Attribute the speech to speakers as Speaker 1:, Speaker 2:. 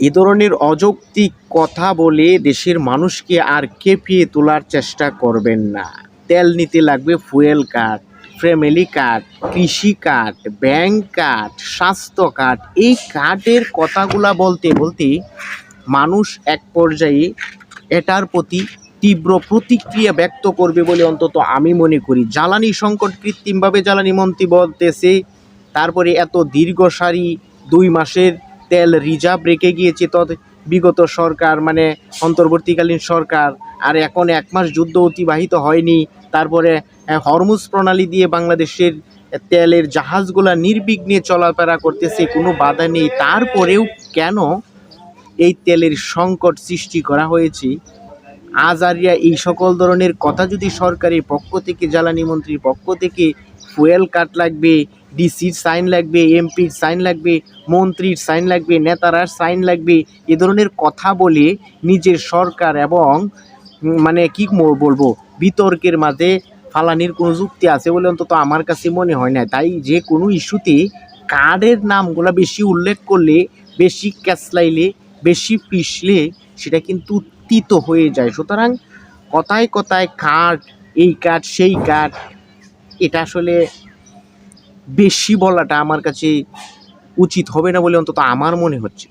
Speaker 1: এ ধরনের অযৌক্তিক কথা বলে দেশের মানুষকে আর খেপিয়ে তোলার চেষ্টা করবেন না। তেল নিতে লাগবে ফুয়েল কার্ড, ফ্যামিলি কার্ড, কৃষি কার্ড, ব্যাংক কার্ড, স্বাস্থ্য কার্ড। এই কার্ডের কথাগুলা বলতে বলতে মানুষ এক পর্যায়ে এটার প্রতি তীব্র প্রতিক্রিয়া ব্যক্ত করবে বলে অন্তত আমি মনে করি। জ্বালানি সংকট, কৃত্রিমভাবে জ্বালানি মন্ত্রী বলতেছে, তারপরে এত দীর্ঘ সারি 2 মাসের তেল রিজার্ভ রেখে গিয়েছে বিগত সরকার, মানে অন্তর্বর্তীকালীন সরকার। আর এখন 1 মাস যুদ্ধ অতিবাহিত হয়নি, তারপরে হরমুজ প্রণালী দিয়ে বাংলাদেশের তেলের জাহাজগুলা নির্বিঘ্নে চলাফেরা করতেছে, কোনো বাধা নেই। তারপরেও কেন এই তেলের সংকট সৃষ্টি করা হয়েছে? আজারিয়া এই সকল ধরনের কথা যদি সরকারের পক্ষ থেকে, জ্বালানি মন্ত্রীর পক্ষ থেকে ফুয়েল কার্ড লাগবে, ডিসির সাইন লাগবে, এমপির সাইন লাগবে, মন্ত্রীর সাইন লাগবে, নেতারার সাইন লাগবে, এ ধরনের কথা বলে নিজের সরকার এবং মানে কি বলবো, বিতর্কের মাঝে ফালানির কোনো যুক্তি আছে বলে অন্তত আমার কাছে মনে হয় না। তাই যে কোনো ইস্যুতে কার্ডের নামগুলো বেশি উল্লেখ করলে, বেশি ক্যাচলাইলে, বেশি পিষলে সেটা কিন্তু তিতো হয়ে যায়। সুতরাং কথায় কথায় কার্ড, এই কার্ড সেই কার্ড, এটা আসলে বেশি বলাটা আমার কাছে উচিত হবে না বলে অন্তত আমার মনে হচ্ছে।